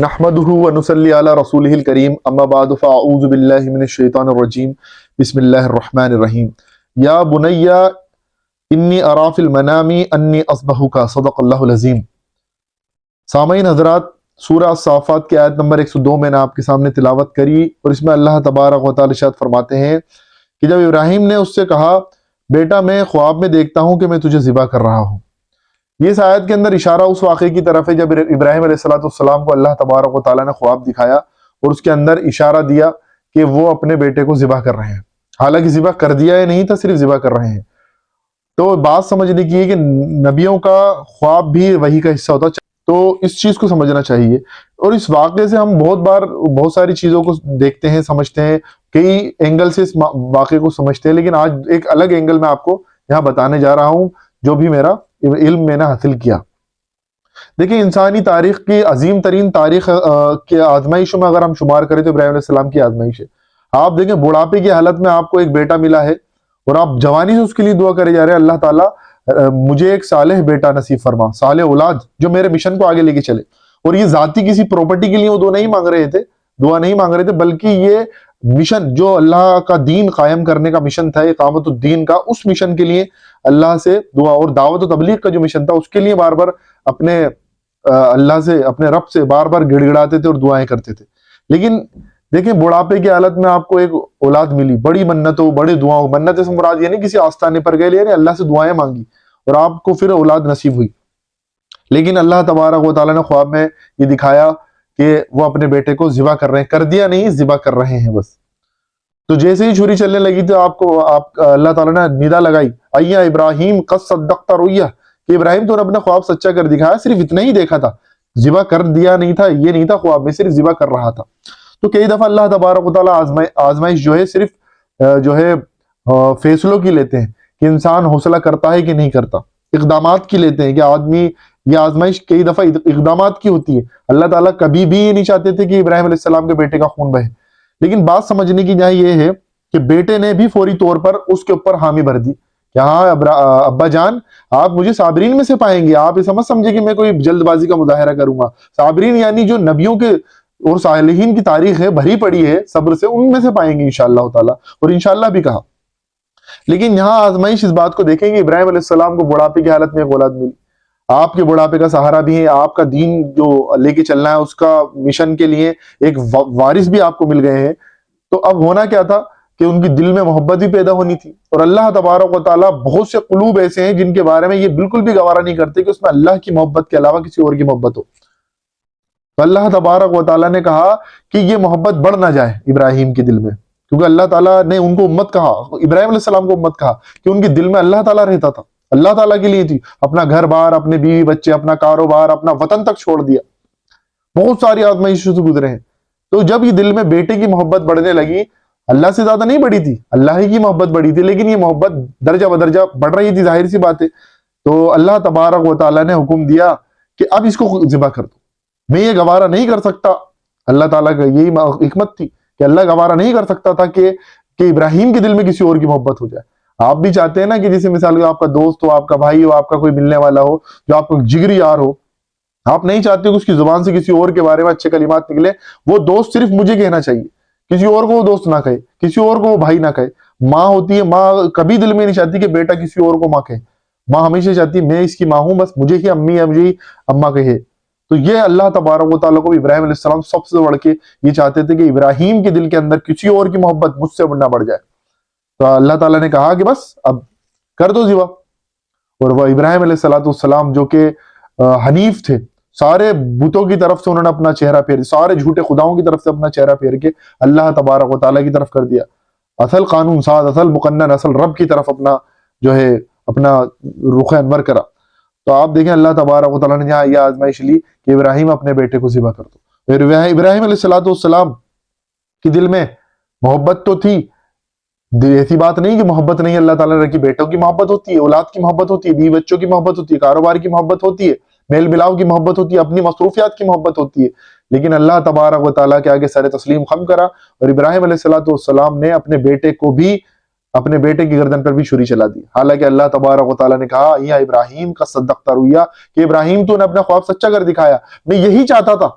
نحمده ونصلي على رسوله الكريم اما بعد فاعوذ بالله من الشيطان الرجيم بسم الله الرحمن الرحیم یا بنی انی ارا فی المنام انی اصبحک صدق اللہ العظیم۔ سامعین حضرات، سورہ الصافات کی آیت نمبر 102 میں نے آپ کے سامنے تلاوت کری، اور اس میں اللہ تبارک و تعالی ارشاد فرماتے ہیں کہ جب ابراہیم نے اس سے کہا بیٹا میں خواب میں دیکھتا ہوں کہ میں تجھے ذبح کر رہا ہوں، یہ اس آیت کے اندر اشارہ اس واقعے کی طرف ہے جب ابراہیم علیہ السلام کو اللہ تبارک و تعالیٰ نے خواب دکھایا اور اس کے اندر اشارہ دیا کہ وہ اپنے بیٹے کو ذبح کر رہے ہیں، حالانکہ ذبح کر دیا یا نہیں تھا، صرف ذبح کر رہے ہیں۔ تو بات سمجھنے کی ہے کہ نبیوں کا خواب بھی وحی کا حصہ ہوتا ہے، تو اس چیز کو سمجھنا چاہیے۔ اور اس واقعے سے ہم بہت ساری چیزوں کو دیکھتے ہیں، سمجھتے ہیں، کئی اینگل سے اس واقعے کو سمجھتے ہیں، لیکن آج ایک الگ اینگل میں آپ کو یہاں بتانے جا رہا ہوں جو بھی میرا علم میں نے حاصل کیا۔ دیکھیں، انسانی تاریخ کی عظیم ترین تاریخ کے آزمائشوں میں اگر ہم شمار کریں تو ابراہیم علیہ السلام کی آزمائش ہے۔ آپ دیکھیں، بڑھاپے کی حالت میں آپ کو ایک بیٹا ملا ہے اور آپ جوانی سے اس کے لیے دعا کرے جا رہے ہیں، اللہ تعالیٰ مجھے ایک صالح بیٹا نصیب فرما، صالح اولاد جو میرے مشن کو آگے لے کے چلے۔ اور یہ ذاتی کسی پراپرٹی کے لیے وہ دعا نہیں مانگ رہے تھے، بلکہ یہ مشن جو اللہ کا دین قائم کرنے کا مشن تھا، اقامت الدین کا، اس مشن کے لیے اللہ سے دعا، اور دعوت و تبلیغ کا جو مشن تھا اس کے لیے بار بار اپنے اللہ سے، اپنے رب سے بار بار گڑ گڑاتے تھے اور دعائیں کرتے تھے۔ لیکن دیکھیں، بڑھاپے کی حالت میں آپ کو ایک اولاد ملی، بڑی منتوں، بڑی دعاؤں، منت سے مراد یہ نہیں کسی آستانے پر گئے، لیکن اللہ سے دعائیں مانگی اور آپ کو پھر اولاد نصیب ہوئی۔ لیکن اللہ تبارک و تعالیٰ نے خواب میں یہ دکھایا کہ وہ اپنے بیٹے کو ذبح کر رہے ہیں، کر دیا نہیں، ذبح کر رہے ہیں بس۔ تو جیسے ہی چھری چلنے لگی تو اللہ تعالیٰ نے ندا لگائی، ایا ابراہیم قد صدقت رؤیا، کہ ابراہیم تو نے اپنا خواب سچا کر دکھایا، صرف اتنا ہی دیکھا تھا، ذبح کر دیا نہیں تھا، یہ نہیں تھا خواب میں، صرف ذبح کر رہا تھا۔ تو کئی دفعہ اللہ تبارک و تعالیٰ آزمائش جو ہے صرف فیصلوں کی لیتے ہیں کہ انسان حوصلہ کرتا ہے کہ نہیں کرتا، اقدامات کی لیتے ہیں کہ آدمی، یہ آزمائش کئی دفعہ اقدامات کی ہوتی ہے۔ اللہ تعالیٰ کبھی بھی یہ نہیں چاہتے تھے کہ ابراہیم علیہ السلام کے بیٹے کا خون بہے، لیکن بات سمجھنے کی جہاں یہ ہے کہ بیٹے نے بھی فوری طور پر اس کے اوپر حامی بھر دی کہ ہاں ابا جان، آپ مجھے صابرین میں سے پائیں گے۔ آپ یہ سمجھے کہ میں کوئی جلد بازی کا مظاہرہ کروں گا، صابرین یعنی جو نبیوں کے اور صالحین کی تاریخ ہے بھری پڑی ہے صبر سے، ان میں سے پائیں گے انشاءاللہ تعالیٰ، اور انشاءاللہ بھی کہا۔ لیکن یہاں آزمائش اس بات کو دیکھیں گے، ابراہیم علیہ السلام کو بڑھاپے کی حالت میں ایک اولاد ملی، آپ کے بڑھاپے کا سہارا بھی ہے، آپ کا دین جو لے کے چلنا ہے اس کا مشن کے لیے ایک وارث بھی آپ کو مل گئے ہیں۔ تو اب ہونا کیا تھا کہ ان کی دل میں محبت بھی پیدا ہونی تھی، اور اللہ تبارک و تعالیٰ بہت سے قلوب ایسے ہیں جن کے بارے میں یہ بالکل بھی گوارا نہیں کرتے کہ اس میں اللہ کی محبت کے علاوہ کسی اور کی محبت ہو۔ تو اللہ تبارک و تعالیٰ نے کہا کہ یہ محبت بڑھ نہ جائے ابراہیم کے دل میں، کیونکہ اللہ تعالیٰ نے ان کو امت کہا، ابراہیم علیہ السلام کو امت کہا، کہ ان کے دل میں اللہ تعالیٰ رہتا تھا، اللہ تعالیٰ کے لیے تھی، اپنا گھر بار، اپنے بیوی بچے، اپنا کاروبار، اپنا وطن تک چھوڑ دیا، بہت ساری آزمائشوں سے گزرے ہیں۔ تو جب یہ دل میں بیٹے کی محبت بڑھنے لگی، اللہ سے زیادہ نہیں بڑھی تھی، اللہ ہی کی محبت بڑھی تھی، لیکن یہ محبت درجہ بدرجہ بڑھ رہی تھی، ظاہر سی بات ہے۔ تو اللہ تبارک و تعالیٰ نے حکم دیا کہ اب اس کو ذبح کر دو، میں یہ گوارا نہیں کر سکتا۔ اللہ تعالیٰ کا یہی حکمت تھی کہ اللہ گوارا نہیں کر سکتا تھا کہ ابراہیم کے دل میں کسی اور کی محبت ہو جائے۔ آپ بھی چاہتے ہیں نا کہ جیسے مثال آپ کا دوست ہو، آپ کا بھائی ہو، آپ کا کوئی ملنے والا ہو جو آپ کا جگری یار ہو، آپ نہیں چاہتے کہ اس کی زبان سے کسی اور کے بارے میں اچھے کلمات نکلے، وہ دوست صرف مجھے کہنا چاہیے، کسی اور کو وہ دوست نہ کہے، کسی اور کو وہ بھائی نہ کہے۔ ماں ہوتی ہے، ماں کبھی دل میں نہیں چاہتی کہ بیٹا کسی اور کو ماں کہے، ماں ہمیشہ چاہتی ہے میں اس کی ماں ہوں، بس مجھے ہی امی یا مجھے ہی اماں کہے۔ تو یہ اللہ تبارک و تعالیٰ کو ابراہیم علیہ السلام سب سے بڑھ کے یہ چاہتے تھے کہ ابراہیم کے دل کے اندر کسی اور کی محبت مجھ سے نہ بڑھ جائے۔ تو اللہ تعالیٰ نے کہا کہ بس اب کر دو ذبح، اور وہ ابراہیم علیہ السلام جو کہ حنیف تھے، سارے بتوں کی طرف سے انہوں نے اپنا چہرہ پھیر، سارے جھوٹے خداؤں کی طرف سے اپنا چہرہ پھیر کے اللہ تبارک و تعالیٰ کی طرف کر دیا، اصل قانون ساز، اصل مقنن، اصل رب کی طرف اپنا جو ہے اپنا رخ انور کرا۔ تو آپ دیکھیں اللہ تبارک و تعالیٰ نے جہاں یہ آزمائش لی کہ ابراہیم اپنے بیٹے کو ذبح کر دو۔ پھر ابراہیم علیہ السلام کی دل میں محبت تو تھی، ایسی بات نہیں کہ محبت نہیں اللہ تعالیٰ نے رکھی، بیٹوں کی محبت ہوتی ہے، اولاد کی محبت ہوتی ہے، بیوی بچوں کی محبت ہوتی ہے، کاروبار کی محبت ہوتی ہے، میل ملاؤ کی محبت ہوتی ہے، اپنی مصروفیات کی محبت ہوتی ہے، لیکن اللہ تبارک و تعالیٰ کے آگے سر تسلیم خم کرا، اور ابراہیم علیہ السلام نے اپنے بیٹے کو بھی، اپنے بیٹے کی گردن پر بھی چھری چلا دی۔ حالانکہ اللہ تبارک و تعالیٰ نے کہا یا ابراہیم کا صدقت رؤیا، کہ ابراہیم تو نے اپنا خواب سچا کر دکھایا، میں یہی چاہتا تھا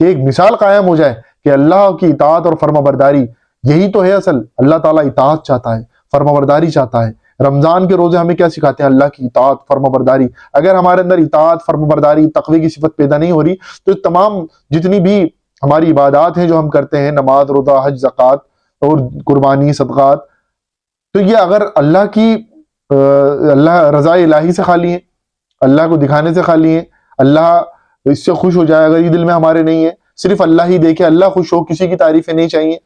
کہ ایک مثال قائم ہو جائے کہ اللہ کی اطاعت اور فرما برداری یہی تو ہے اصل. اللہ تعالیٰ اطاعت چاہتا ہے، فرما برداری چاہتا ہے. رمضان کے روزے ہمیں کیا سکھاتے ہیں؟ اللہ کی اطاعت، فرما برداری. اگر ہمارے اندر اطاعت، فرما برداری، تقوی کی صفت پیدا نہیں ہو رہی تو تمام جتنی بھی ہماری عبادات ہیں جو ہم کرتے ہیں، نماز، روزہ، حج، زکوٰۃ اور قربانی، صدقات، تو یہ اگر اللہ کی اللہ رضا الہی سے خالی ہیں، اللہ کو دکھانے سے خالی ہیں، اللہ اس سے خوش ہو جائے، اگر یہ دل میں ہمارے نہیں ہے، صرف اللہ ہی دیکھے، اللہ خوش ہو، کسی کی تعریفیں نہیں چاہیے،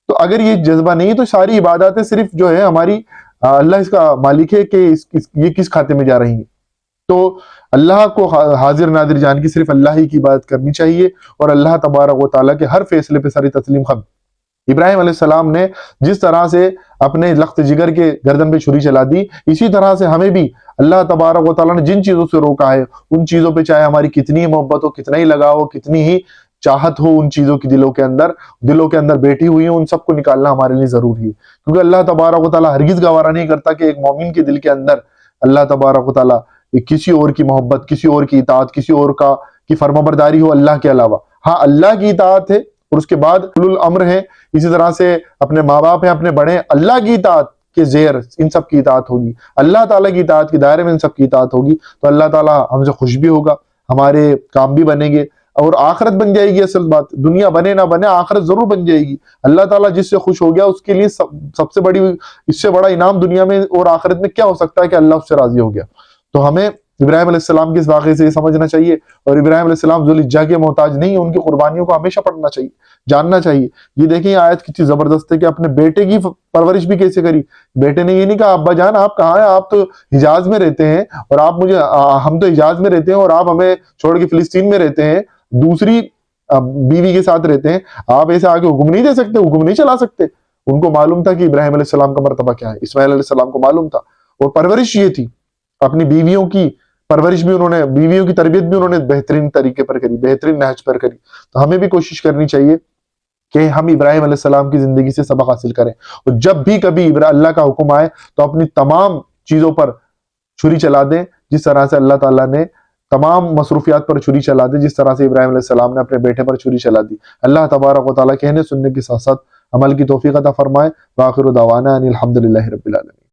تو اگر یہ جذبہ نہیں ہے تو ساری عباداتیں صرف جو ہے ہماری اللہ اس کا مالک ہے کہ یہ کس کھاتے میں جا رہی ہیں. تو اللہ کو حاضر ناظر جان کی صرف اللہ ہی کی عبادت کرنی چاہیے، اور اللہ تبارک و تعالیٰ کے ہر فیصلے پہ ساری تسلیم خم. ابراہیم علیہ السلام نے جس طرح سے اپنے لخت جگر کے گردن پہ چھری چلا دی، اسی طرح سے ہمیں بھی اللہ تبارک و تعالیٰ نے جن چیزوں سے روکا ہے ان چیزوں پہ چاہے ہماری کتنی ہی محبت ہو، کتنا ہی لگاؤ ہو، کتنی ہی چاہت ہو، ان چیزوں کی دلوں کے اندر بیٹھی ہوئی ہیں، ان سب کو نکالنا ہمارے لیے ضروری ہے. کیونکہ اللہ تبارک و تعالیٰ ہرگز گوارا نہیں کرتا کہ ایک مومن کے دل کے اندر اللہ تبارک و تعالیٰ کسی اور کی محبت، کسی اور کی اطاعت، کسی اور کی فرما برداری ہو اللہ کے علاوہ. ہاں، اللہ کی اطاعت ہے اور اس کے بعد اولو الامر ہے، اسی طرح سے اپنے ماں باپ ہیں، اپنے بڑے ہیں، اللہ کی اطاعت کے زیر ان سب کی اطاعت ہوگی، اللہ تعالیٰ کی اطاعت کے دائرے میں ان سب کی اطاعت ہوگی، تو اللہ تعالیٰ ہم سے خوش بھی ہوگا، ہمارے کام بھی بنیں گے اور آخرت بن جائے گی. اصل بات دنیا بنے نہ بنے، آخرت ضرور بن جائے گی. اللہ تعالیٰ جس سے خوش ہو گیا اس کے لیے سب سے بڑی، اس سے بڑا انعام دنیا میں اور آخرت میں کیا ہو سکتا ہے کہ اللہ اس سے راضی ہو گیا. تو ہمیں ابراہیم علیہ السلام کے اس واقعے سے یہ سمجھنا چاہیے، اور ابراہیم علیہ السلام ذوالحجہ کے محتاج نہیں، ان کی قربانیوں کو ہمیشہ پڑھنا چاہیے، جاننا چاہیے. یہ دیکھیں یہ آیت کتنی زبردست ہے کہ اپنے بیٹے کی پرورش بھی کیسے کری. بیٹے نے یہ نہیں کہا ابا جان آپ کہاں ہیں، آپ تو حجاز میں رہتے ہیں اور ہم تو حجاز میں رہتے ہیں اور آپ ہمیں چھوڑ کے فلسطین میں رہتے ہیں، دوسری بیوی کے ساتھ رہتے ہیں، آپ ایسے آگے حکم نہیں دے سکتے، حکم نہیں چلا سکتے. ان کو معلوم تھا کہ ابراہیم علیہ السلام کا مرتبہ کیا ہے، اسماعیل علیہ السلام کو معلوم تھا، اور پرورش یہ تھی. اپنی بیویوں کی پرورش بھی بیویوں کی تربیت بھی انہوں نے بہترین طریقے پر کری، بہترین نہج پر کری. تو ہمیں بھی کوشش کرنی چاہیے کہ ہم ابراہیم علیہ السلام کی زندگی سے سبق حاصل کریں، اور جب بھی کبھی اللہ کا حکم آئے تو اپنی تمام چیزوں پر چھری چلا دیں، جس طرح سے اللہ تعالیٰ نے تمام مصروفیات پر چھری چلا دی، جس طرح سے ابراہیم علیہ السلام نے اپنے بیٹے پر چھری چلا دی. اللہ تبارک و تعالیٰ کہنے سننے کے ساتھ ساتھ عمل کی توفیق عطا فرمائے. وآخر دعوانا ان الحمد للہ رب العالمین.